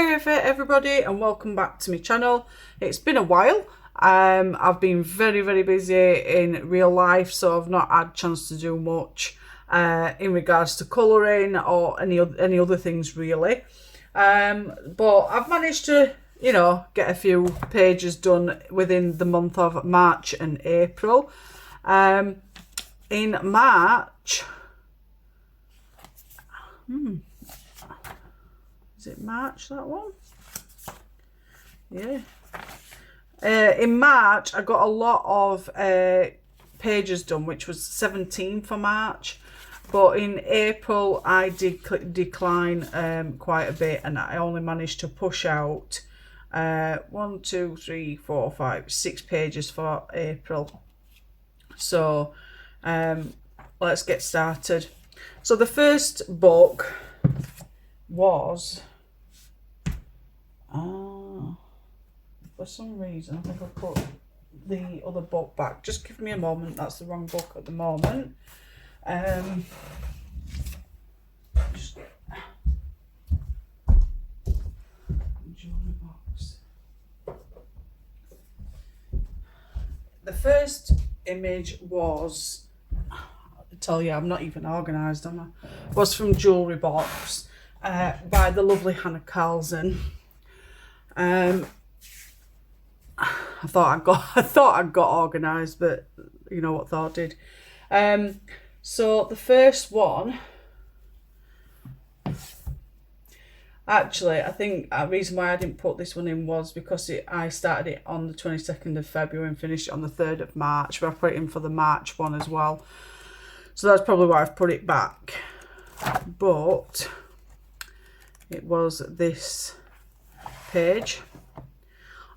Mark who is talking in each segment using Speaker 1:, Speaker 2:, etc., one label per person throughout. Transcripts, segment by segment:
Speaker 1: Hi everybody and welcome back to my channel. It's been a while. I've been very busy in real life, so I've not had a chance to do much in regards to colouring or any other things really. But I've managed to, get a few pages done within the month of March and April. In March, is it March, that one? Yeah. In March, I got a lot of pages done, which was 17 for March. But in April, I did decline quite a bit, and I only managed to push out 1, 2, 3, 4, 5, 6 pages for April. So let's get started. So the first book was... for some reason, I think I put the other book back. Just give me a moment. That's the wrong book at the moment. Just get jewelry box. The first image was, I tell you, I'm not even organised, am I? Was from Jewelry Box by the lovely Hannah Carlson. I thought I got organised, but you know what thought did. So the first one, actually, I think a reason why I didn't put this one in was because I started it on the 22nd of February and finished it on the 3rd of March, but I put it in for the March one as well. So that's probably why I've put it back. But it was this page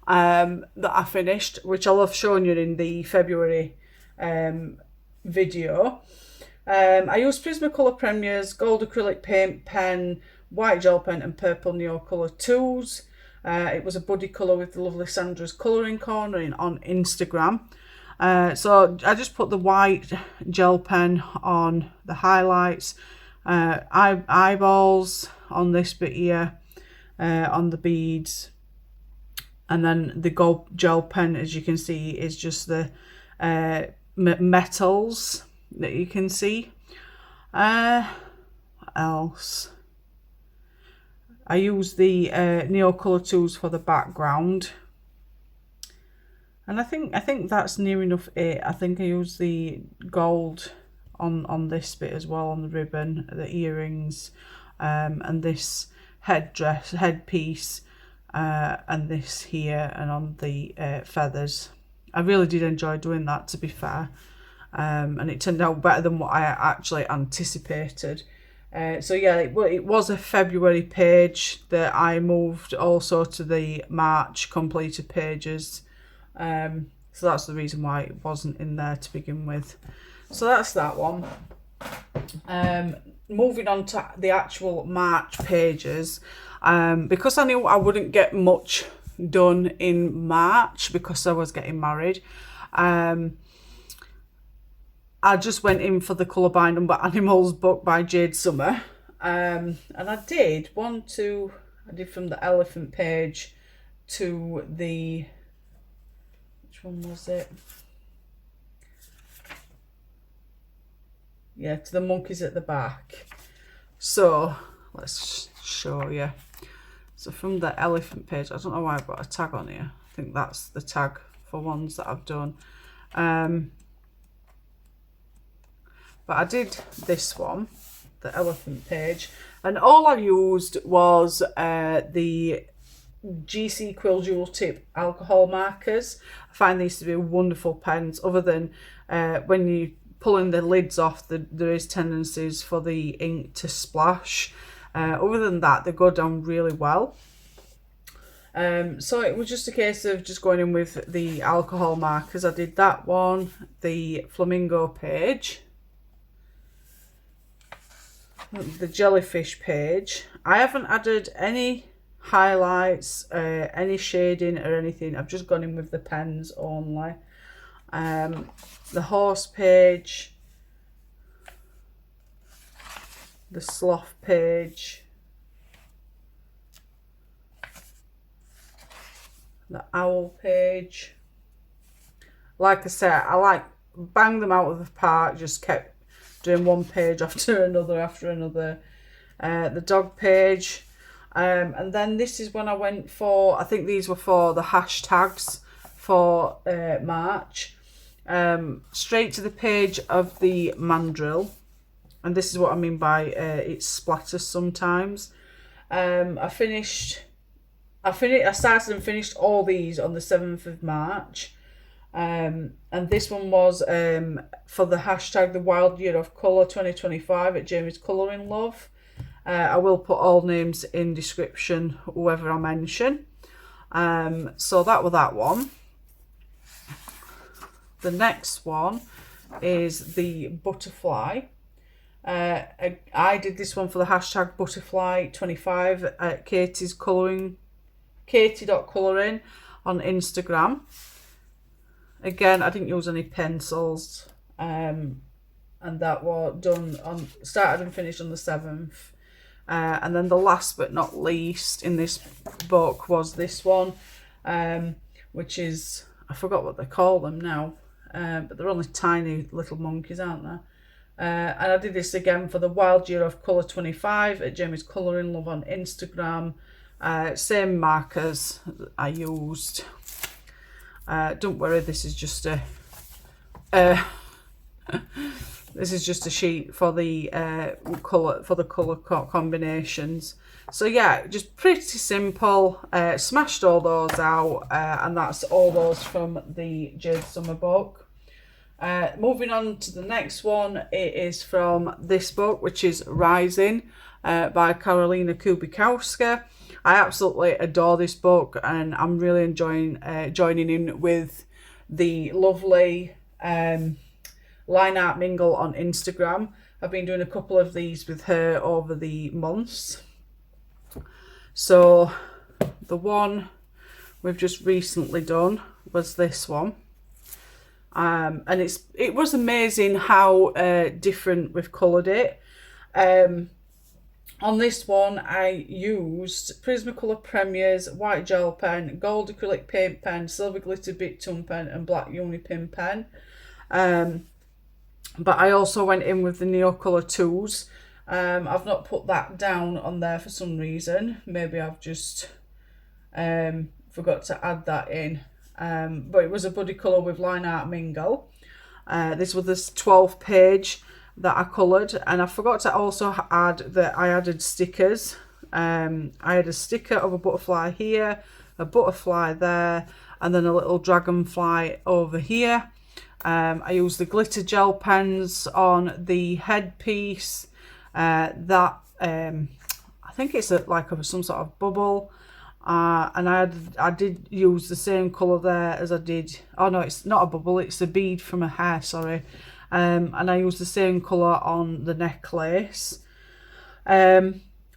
Speaker 1: that I finished, which I'll have shown you in the February video. I used Prismacolor Premiers, gold acrylic paint pen, white gel pen and purple Neocolor tools. It was a buddy colour with the lovely Sandra's colouring corner on Instagram. So I just put the white gel pen on the highlights, eyeballs on this bit here, on the beads. And then the gold gel pen, as you can see, is just the metals that you can see. What else? I use the Neocolor tools for the background. And I think that's near enough it. I think I use the gold on this bit as well, on the ribbon, the earrings, and this headpiece. And this here, and on the feathers. I really did enjoy doing that, to be fair, and it turned out better than what I actually anticipated. So yeah, it was a February page that I moved also to the March completed pages, so that's the reason why it wasn't in there to begin with. So that's that one. Moving on to the actual March pages. Because I knew I wouldn't get much done in March because I was getting married, I just went in for the Colour by Number Animals book by Jade Summer. And I did I did from the elephant page to the, which one was it? Yeah, to the monkeys at the back. So let's show you. So from the elephant page, I don't know why I've got a tag on here. I think that's the tag for ones that I've done. But I did this one, the elephant page, and all I used was the GC Quill Jewel Tip alcohol markers. I find these to be wonderful pens, other than when you pulling the lids off, there is tendencies for the ink to splash. Other than that, they go down really well. So it was just a case of just going in with the alcohol markers. I did that one, the flamingo page, the jellyfish page. I haven't added any highlights, any shading or anything. I've just gone in with the pens only. The horse page, the sloth page, the owl page. Like I said, I like bang them out of the park, just kept doing one page after another. The dog page. And then this is when I went for, I think these were for the hashtags for March. Straight to the page of the mandrill. And this is what I mean by it splatters sometimes. I started and finished all these on the 7th of March. And this one was for the hashtag the Wild Year of Colour 2025 at Jamie's Colouring Love. I will put all names in description, whoever I mention. So that was that one. The next one is the butterfly. I did this one for the hashtag butterfly25 at Katie.colouring on Instagram. Again, I didn't use any pencils, and that was done on, started and finished on the 7th. And then the last but not least in this book was this one, which is, I forgot what they call them now, but they're only tiny little monkeys, aren't they? And I did this again for the Wild Year of Colour 25 at Jamie's Colouring Love on Instagram. Same markers I used. Don't worry, this is just a sheet for the colour combinations. So yeah, just pretty simple. Smashed all those out, and that's all those from the Jade Summer book. Moving on to the next one, it is from this book, which is Rising by Karolina Kubikowska. I absolutely adore this book, and I'm really enjoying joining in with the lovely Line Art Mingle on Instagram. I've been doing a couple of these with her over the months. So the one we've just recently done was this one. And it was amazing how different we've coloured it. On this one, I used Prismacolor Premier's white gel pen, gold acrylic paint pen, silver glitter bitumen pen, and black Unipin pen. But I also went in with the Neocolor 2s. I've not put that down on there for some reason. Maybe I've just forgot to add that in. But it was a buddy colour with Line Art Mingle. This was this 12th page that I coloured, and I forgot to also add that I added stickers. I had a sticker of a butterfly here, a butterfly there, and then a little dragonfly over here. I used the glitter gel pens on the headpiece. I think it's some sort of bubble. And I did use the same colour there as I did. Oh no, it's not a bubble, it's a bead from a hair, sorry. And I used the same colour on the necklace. I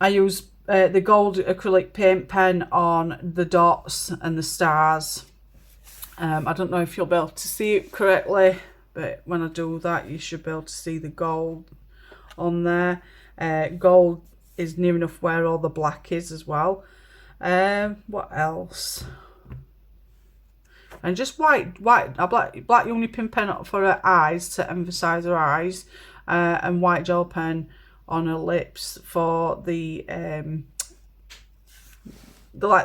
Speaker 1: used the gold acrylic paint pen on the dots and the stars. I don't know if you'll be able to see it correctly, but when I do that, you should be able to see the gold on there. Gold is near enough where all the black is as well. What else? And just black Unipin pen for her eyes to emphasize her eyes, and white gel pen on her lips for the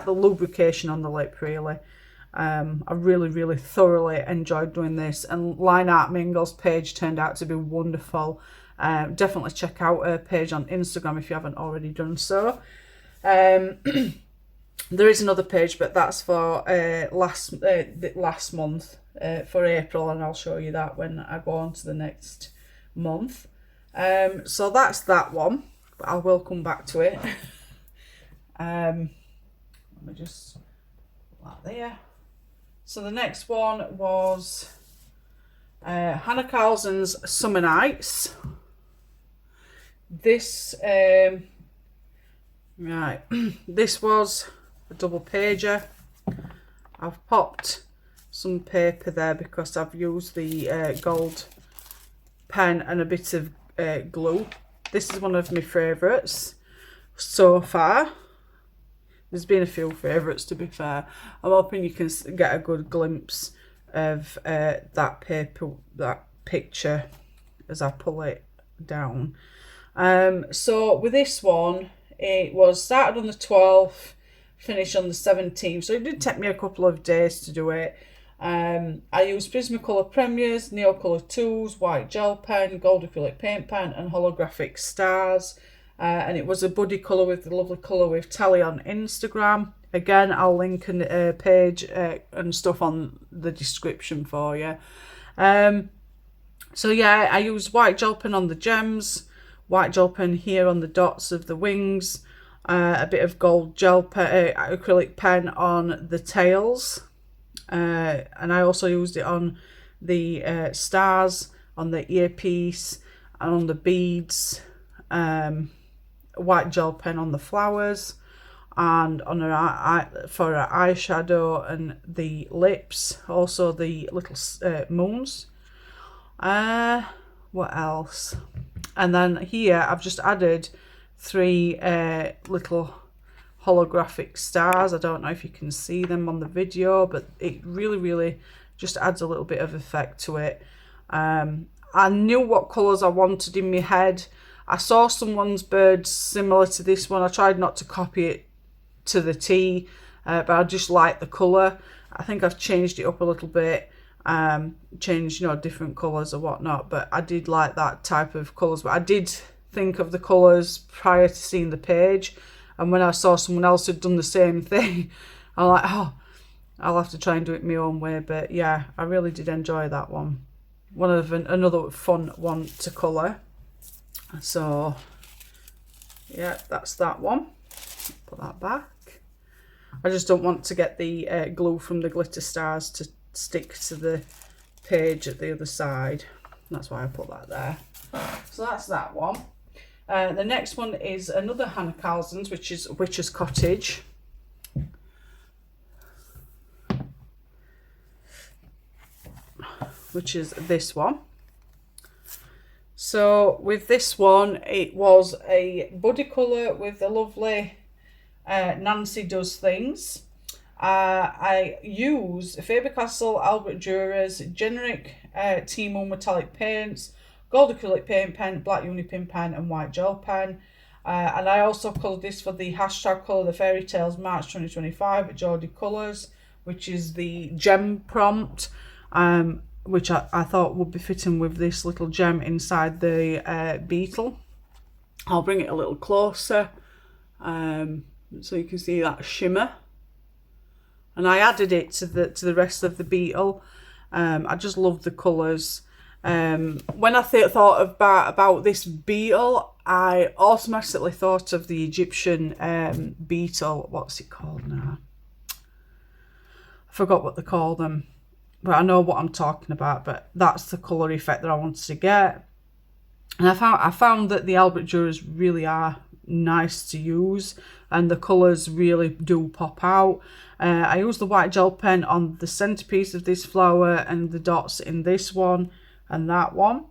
Speaker 1: lubrication on the lip, really. I really thoroughly enjoyed doing this, and Line Art Mingle's page turned out to be wonderful. Definitely check out her page on Instagram if you haven't already done so. There is another page, but that's for last month, for April, and I'll show you that when I go on to the next month. So that's that one, but I will come back to it. Let me just put that there. So the next one was Hannah Carlson's Summer Nights. This this was a double pager. I've popped some paper there because I've used the gold pen and a bit of glue. This is one of my favourites so far. There's been a few favourites, to be fair. I'm hoping you can get a good glimpse of that paper, that picture, as I pull it down. So with this one, it was started on the 12th, finished on the 17th. So it did take me a couple of days to do it. I used Prismacolor Premiers, Neocolor Tools, white gel pen, gold acrylic paint pen, and holographic stars. And it was a buddy colour with the lovely colour with Tally on Instagram. Again, I'll link a page and stuff on the description for you. So yeah, I used white gel pen on the gems, white gel pen here on the dots of the wings, a bit of gold gel pen, acrylic pen on the tails. And I also used it on the stars, on the earpiece, and on the beads. White gel pen on the flowers, and on her eye for her eyeshadow and the lips. Also the little moons. What else? And then here I've just added 3 little holographic stars. I don't know if you can see them on the video, but it really just adds a little bit of effect to it. I knew what colours I wanted in my head. I saw someone's birds similar to this one. I tried not to copy it to the T, but I just like the colour. I think I've changed it up a little bit, changed, you know, different colours or whatnot, but I did like that type of colours. But I did think of the colours prior to seeing the page, and when I saw someone else had done the same thing, I'm like, oh, I'll have to try and do it my own way. But yeah, I really did enjoy that one. Another fun one to colour. So yeah, that's that one. Put that back. I just don't want to get the glue from the glitter stars to stick to the page at the other side. That's why I put that there. So that's that one. The next one is another Hannah Carlson's, which is Witch's Cottage. Which is this one. So with this one, it was a buddy colour with the lovely Nancy Does Things. I use Faber-Castell Albert Dürer's generic Timo metallic paints, gold acrylic paint pen, black unipin pen, and white gel pen. And I also coloured this for the hashtag colour the fairy tales March 2025 at Geordie Colours, which is the gem prompt, which I thought would be fitting with this little gem inside the beetle. I'll bring it a little closer so you can see that shimmer. And I added it to the rest of the beetle. I just love the colours. When I thought about this beetle, I automatically thought of the Egyptian beetle. What's it called now? I forgot what they call them, but I know what I'm talking about. But that's the colour effect that I wanted to get. And I found that the Albert Dürers really are nice to use, and the colours really do pop out. I used the white gel pen on the centerpiece of this flower and the dots in this one and that one.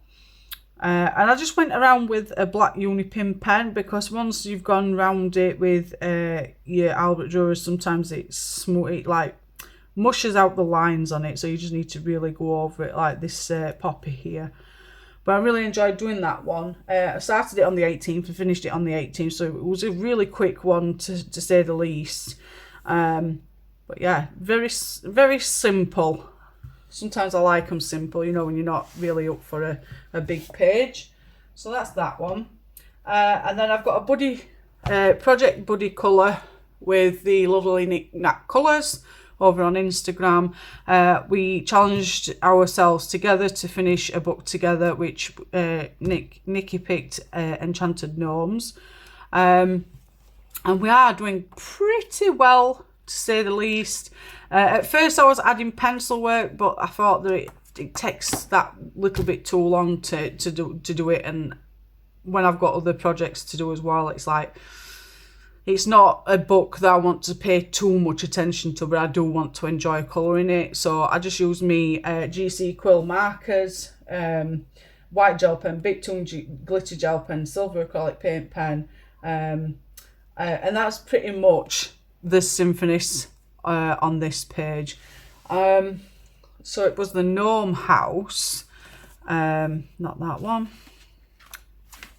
Speaker 1: And I just went around with a black unipin pen, because once you've gone around it with your Albert Dürers, sometimes it like mushes out the lines on it, so you just need to really go over it, like this poppy here. But I really enjoyed doing that one. I started it on the 18th and finished it on the 18th, so it was a really quick one to say the least. But yeah, very simple. Sometimes I like them simple, you know, when you're not really up for a big page. So that's that one. And then I've got a buddy, Project Buddy colour with the lovely Knick Knack Colours over on Instagram. We challenged ourselves together to finish a book together, which Nikki picked Enchanted Gnomes. And we are doing pretty well, to say the least. At first I was adding pencil work, but I thought that it takes that little bit too long to do it, and when I've got other projects to do as well, it's like, it's not a book that I want to pay too much attention to, but I do want to enjoy colouring it. So I just use me GC quill markers, white gel pen, Big Toon glitter gel pen, silver acrylic paint pen, and that's pretty much the symphonies on this page. So it was the Gnome House, not that one,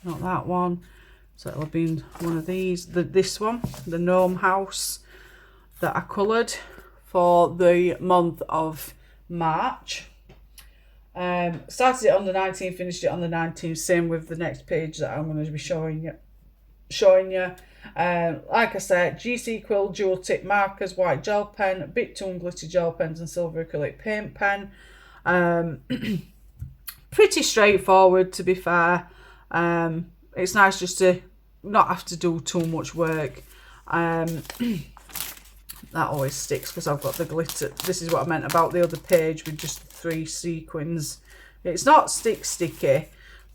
Speaker 1: not that one. So it'll have been one of these, this one, the Gnome House, that I coloured for the month of March. Started it on the 19th, finished it on the 19th. Same with the next page that I'm going to be showing you. Like I said, GC Quill dual tip markers, white gel pen, Bit Toon glitter gel pens, and silver acrylic paint pen. Pretty straightforward, to be fair. It's nice just to not have to do too much work. That always sticks because I've got the glitter. This is what I meant about the other page with just 3 sequins. It's not sticky,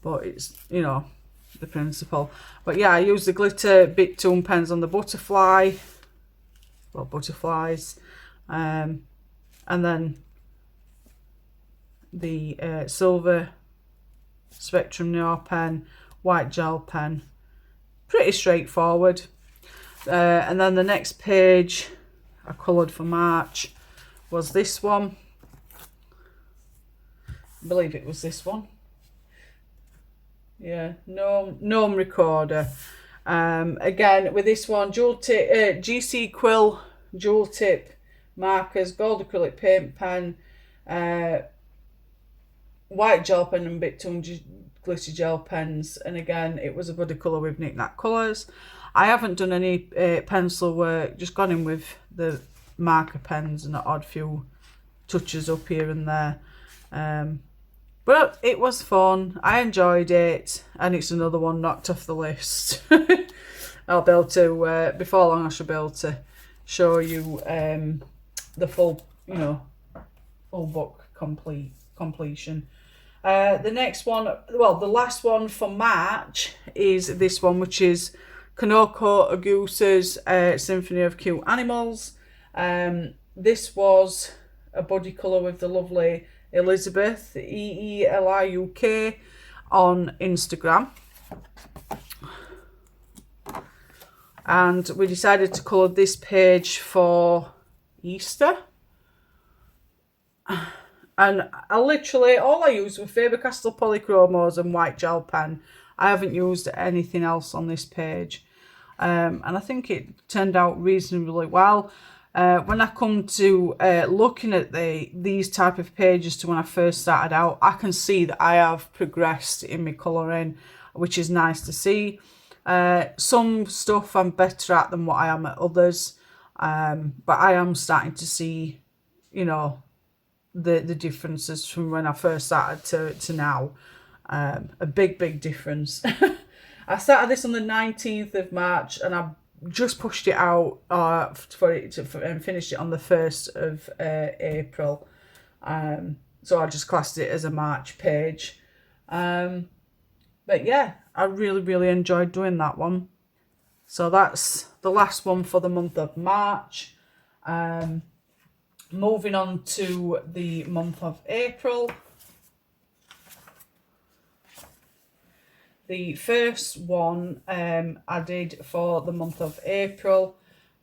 Speaker 1: but it's, you know, the principle. But yeah, I use the glitter Bit Toon pens on the butterfly, well, butterflies, and then the silver Spectrum Noir pen, white gel pen. Pretty straightforward. And then the next page I coloured for March was this one. I believe it was this one. Yeah, Gnome Recorder. Again, with this one, dual tip, GC Quill dual tip markers, gold acrylic paint pen, white gel pen, and Bit Toon glitter gel pens. And again, it was a body colour with Knick Knack Colours. I haven't done any pencil work, just gone in with the marker pens and an odd few touches up here and there. But it was fun. I enjoyed it, and it's another one knocked off the list. I'll be able to, before long, I should be able to show you the full, you know, full book completion. The next one, well, the last one for March is this one, which is Kanoko Agusa's Symphony of Cute Animals. This was a body colour with the lovely Elizabeth, EELIUK, on Instagram. And we decided to colour this page for Easter. And I literally, all I used were Faber-Castell Polychromos and white gel pen. I haven't used anything else on this page. And I think it turned out reasonably well. When I come to looking at these type of pages to when I first started out, I can see that I have progressed in my colouring, which is nice to see. Some stuff I'm better at than what I am at others, but I am starting to see, you know, the differences from when I first started to now. A big difference. I started this on the 19th of March, and I just pushed it out and finished it on the 1st of April. So I just classed it as a March page. But yeah, I really enjoyed doing that one. So that's the last one for the month of March. Moving on to the month of April. The first one I did for the month of April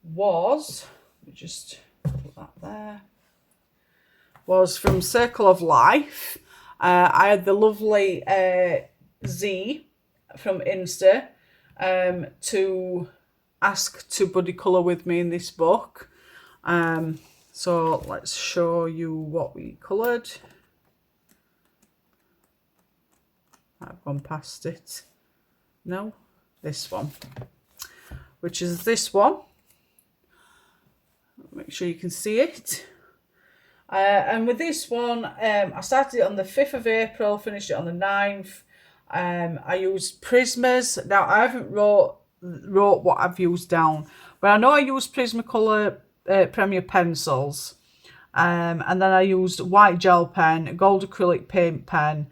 Speaker 1: was, let me just put that there, was from Circle of Life. I had the lovely Z from Insta to ask to buddy colour with me in this book. So let's show you what we coloured. I've gone past it. No, this one, which is this one. Make sure you can see it. And with this one, I started it on the 5th of April, finished it on the 9th. I used Prismas. Now, I haven't wrote what I've used down, but I know I used Prismacolor Premier pencils. And then I used white gel pen, gold acrylic paint pen,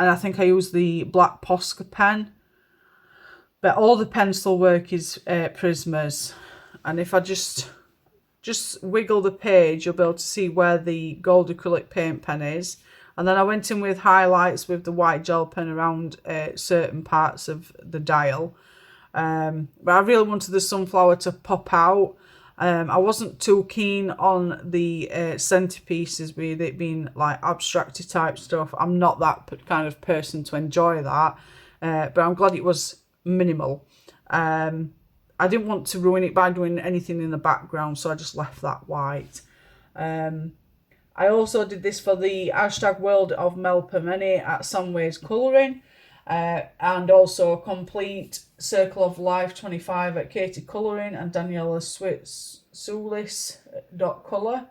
Speaker 1: and I think I used the black Posca pen. But all the pencil work is Prismas. And if I just wiggle the page, you'll be able to see where the gold acrylic paint pen is. And then I went in with highlights with the white gel pen around certain parts of the dial. But I really wanted the sunflower to pop out. I wasn't too keen on the centerpieces with it being like abstracty type stuff. I'm not that kind of person to enjoy that, but I'm glad it was minimal. I didn't want to ruin it by doing anything in the background, so I just left that white. I also did this for the hashtag World of Mel per Many at Samways Colouring, and also complete Circle of Life 25 at Katie Colouring and Daniela Sulis.colour.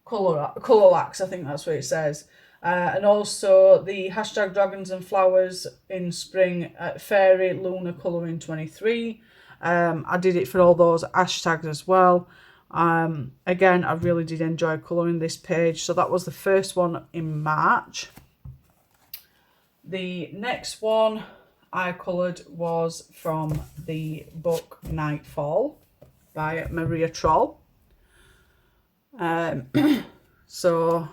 Speaker 1: Colourlax, I think that's what it says. And also the hashtag Dragons and Flowers in Spring at Fairy Lunar Colouring 23. I did it for all those hashtags as well. Again, I really did enjoy colouring this page. So that was the first one in March. The next one I coloured was from the book Nightfall by Maria Troll. So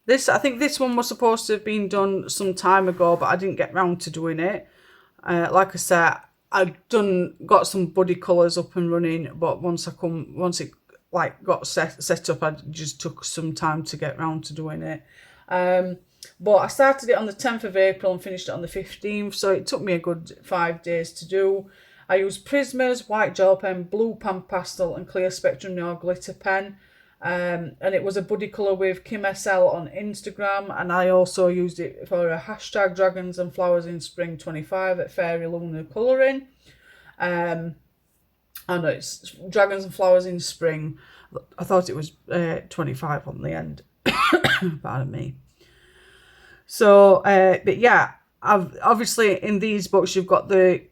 Speaker 1: I think this one was supposed to have been done some time ago, but I didn't get round to doing it. Like I said, got some buddy colours up and running, but once it like got set up, I just took some time to get round to doing it. But I started it on the 10th of April and finished it on the 15th, so it took me a good 5 days to do. I used Prismas, white gel pen, blue pan pastel and clear spectrum Neo glitter pen. And it was a buddy colour with Kim SL on Instagram, and I also used it for a hashtag Dragons and Flowers in Spring 25 at Fairy Lunar Colouring. I know it's Dragons and Flowers in Spring. I thought it was 25 on the end. Pardon me. So, but yeah, obviously in these books you've got the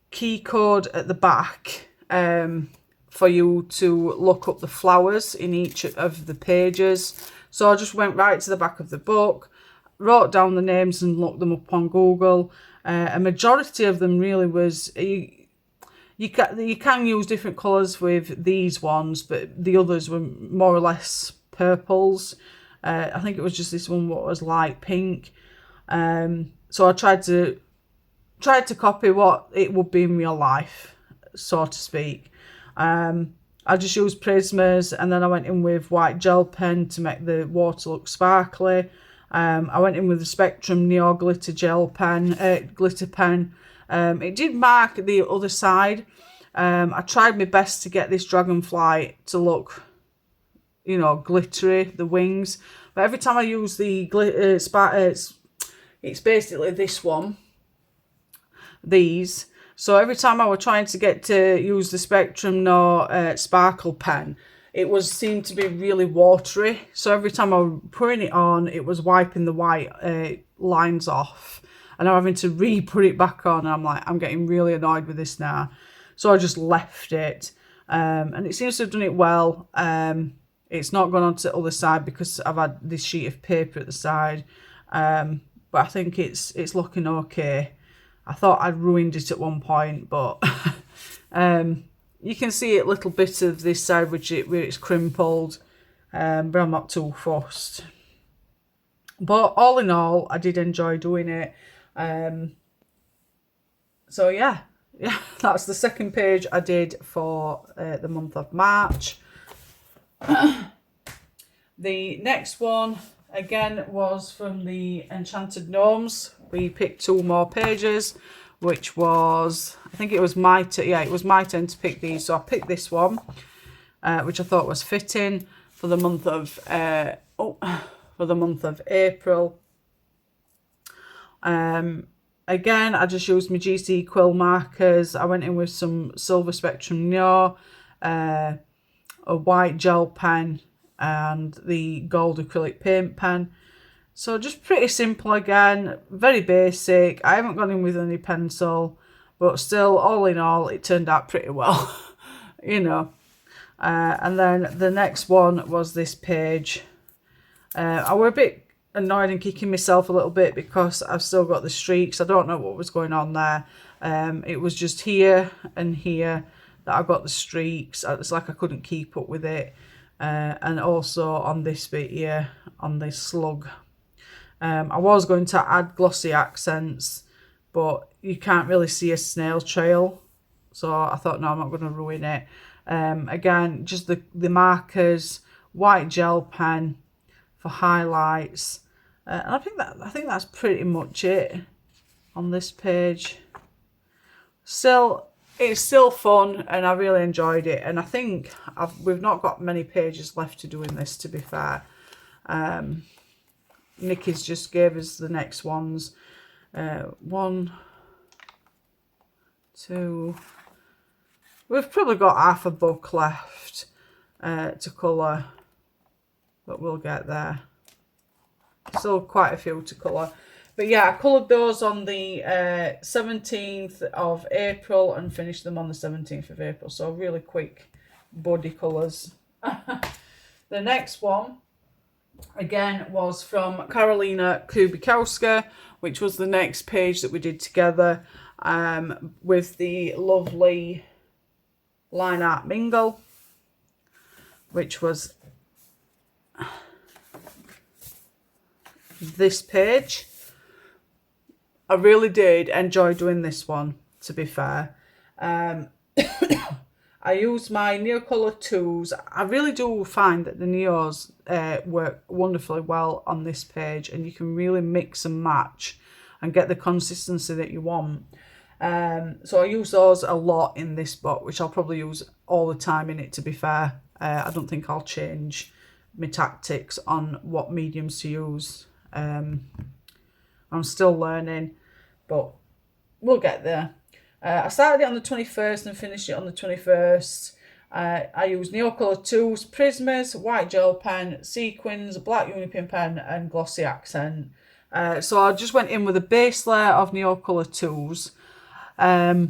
Speaker 1: key code at the back for you to look up the flowers in each of the pages. So I just went right to the back of the book, wrote down the names and looked them up on Google. A majority of them really was, you can use different colours with these ones, but the others were more or less purples. I think it was just this one what was light pink. So I tried to copy what it would be in real life, so to speak. I just used Prismas, and then I went in with white gel pen to make the water look sparkly. I went in with the Spectrum Neo glitter gel pen, glitter pen. It did mark the other side. I tried my best to get this dragonfly to look, glittery, the wings. But every time I use the glitter, it's basically this one, these. So every time I was trying to get to use the Spectrum No sparkle pen, it seemed to be really watery. So every time I was putting it on, it was wiping the white lines off. And I'm having to re-put it back on. And I'm like, I'm getting really annoyed with this now. So I just left it. And it seems to have done it well. It's not gone on to the other side because I've had this sheet of paper at the side. But I think it's looking okay. I thought I'd ruined it at one point, but you can see a little bit of this side where it's crimpled, but I'm not too fussed. But all in all, I did enjoy doing it. So yeah, that's the second page I did for the month of March. The next one again was from the Enchanted Gnomes. We picked 2 more pages, which was, I think it was my turn. Yeah, it was my turn to pick these. So I picked this one, which I thought was fitting for the month of April. Again, I just used my GC quill markers. I went in with some Silver Spectrum Neo, a white gel pen, and the gold acrylic paint pen. So just pretty simple again, very basic. I haven't gone in with any pencil, but still, all in all, it turned out pretty well, And then the next one was this page. I were a bit annoyed and kicking myself a little bit because I've still got the streaks. I don't know what was going on there. It was just here and here that I got the streaks. It's like I couldn't keep up with it. And also on this bit here, on this slug. I was going to add glossy accents, but you can't really see a snail trail. So I thought, no, I'm not going to ruin it. Again, just the markers, white gel pen for highlights. And I think that's pretty much it on this page. It's still fun, and I really enjoyed it. And I think we've not got many pages left to do in this, to be fair. Nikki's just gave us the next ones. 1, 2. We've probably got half a book left to colour, but we'll get there. Still quite a few to colour. But yeah, I coloured those on the 17th of April and finished them on the 17th of April. So really quick body colours. The next one, again, was from Karolina Kubikowska, which was the next page that we did together with the lovely line art Mingle, which was this page. I really did enjoy doing this one, to be fair. I used my Neocolor tools. I really do find that the Neos work wonderfully well on this page, and you can really mix and match and get the consistency that you want. So I use those a lot in this book, which I'll probably use all the time in it, to be fair. I don't think I'll change my tactics on what mediums to use. I'm still learning, but we'll get there. I started it on the 21st and finished it on the 21st. I used Neocolor tools, Prismas, white gel pen, sequins, black Unipin pen, and glossy accent. So I just went in with a base layer of Neocolor tools. I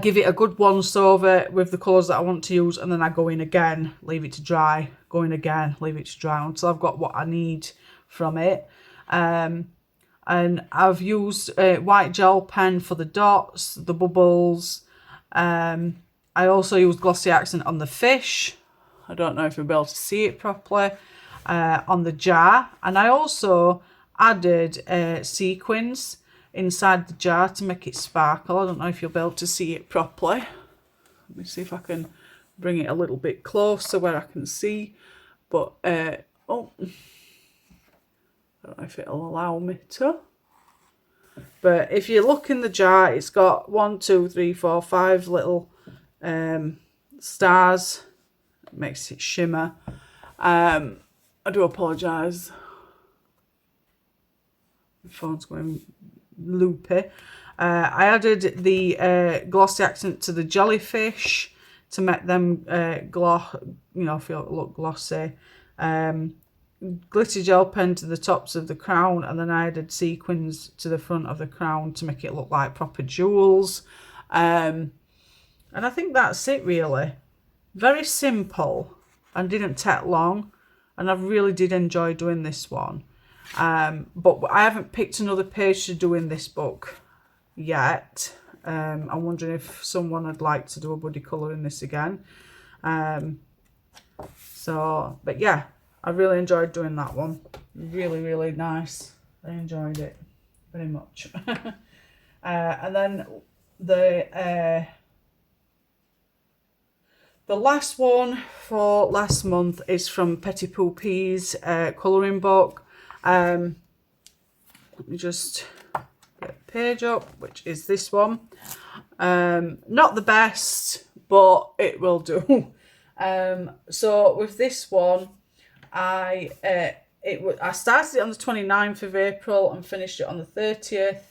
Speaker 1: give it a good once over with the colours that I want to use, and then I go in again, leave it to dry, go in again, leave it to dry until I've got what I need from it. And I've used white gel pen for the dots, the bubbles. I also used glossy accent on the fish. I don't know if you'll be able to see it properly. On the jar. And I also added sequins inside the jar to make it sparkle. I don't know if you'll be able to see it properly. Let me see if I can bring it a little bit closer where I can see. But, oh, I don't know if it'll allow me to. But if you look in the jar, it's got 1, 2, 3, 4, 5 little stars. It makes it shimmer. I do apologise. My phone's going loopy. I added the glossy accent to the jellyfish to make them look glossy. Glitter gel pen to the tops of the crown, and then I added sequins to the front of the crown to make it look like proper jewels. And I think that's it, really. Very simple and didn't take long, and I really did enjoy doing this one. But I haven't picked another page to do in this book yet. I'm wondering if someone would like to do a buddy colour in this again. But yeah, I really enjoyed doing that one. Really, really nice. I enjoyed it very much. And then the last one for last month is from Petit Poupie's colouring book. Let me just get the page up, which is this one. Not the best, but it will do. So with this one, I started it on the 29th of April and finished it on the 30th.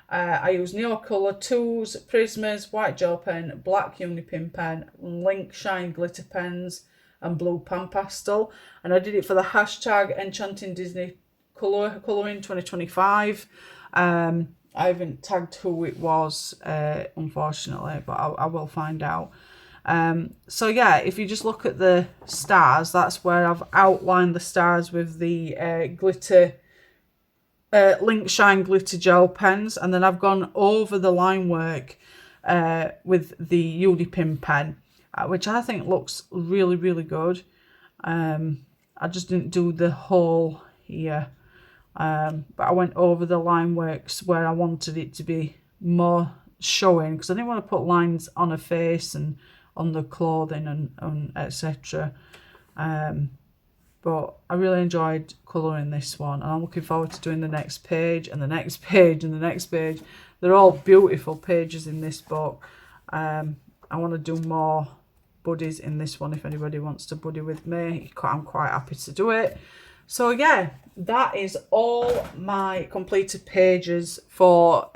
Speaker 1: I used Neocolor tools, Prismas, white gel pen, black Unipin pen, Link Shine glitter pens, and blue pan pastel. And I did it for the hashtag Enchanting Disney Colouring 2025. I haven't tagged who it was, unfortunately, but I will find out. So yeah, if you just look at the stars, that's where I've outlined the stars with the glitter, Link Shine glitter gel pens, and then I've gone over the line work with the Unipin pen, which I think looks really, really good. I just didn't do the whole here. but I went over the line works where I wanted it to be more showing, because I didn't want to put lines on her face and on the clothing and etc. But I really enjoyed colouring this one, and I'm looking forward to doing the next page and the next page and the next page. They're all beautiful pages in this book. I want to do more buddies in this one. If anybody wants to buddy with me, I'm quite happy to do it. So yeah, that is all my completed pages for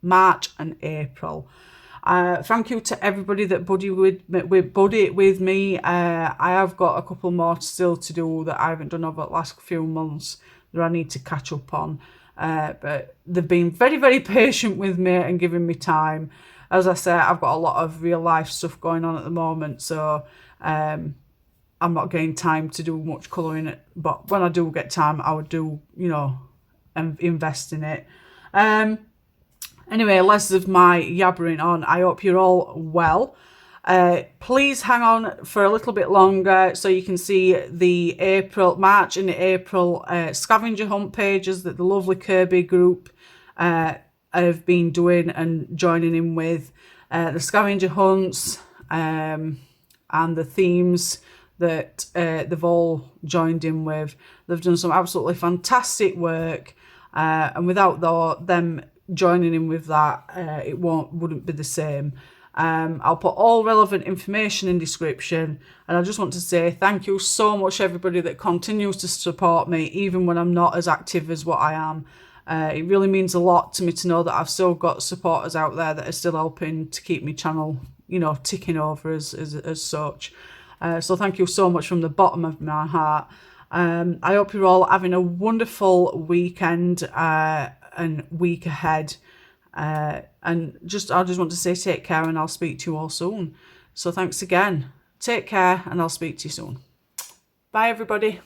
Speaker 1: March and April. Thank you to everybody that buddied with me. I have got a couple more still to do that I haven't done over the last few months that I need to catch up on. But they've been very, very patient with me and giving me time. As I say, I've got a lot of real life stuff going on at the moment, so I'm not getting time to do much colouring. But when I do get time, I would do, you know, and invest in it. Anyway, less of my yabbering on. I hope you're all well. Please hang on for a little bit longer so you can see the March and April scavenger hunt pages that the lovely Kerby group have been doing and joining in with. The scavenger hunts and the themes that they've all joined in with. They've done some absolutely fantastic work, and without them joining in with that, it wouldn't be the same. I'll put all relevant information in description, and I just want to say thank you so much everybody that continues to support me even when I'm not as active as what I am. It really means a lot to me to know that I've still got supporters out there that are still helping to keep my channel, you know, ticking over as such. So thank you so much from the bottom of my heart. I hope you're all having a wonderful weekend and week ahead. And I just want to say take care, and I'll speak to you all soon. So thanks again. Take care, and I'll speak to you soon. Bye everybody.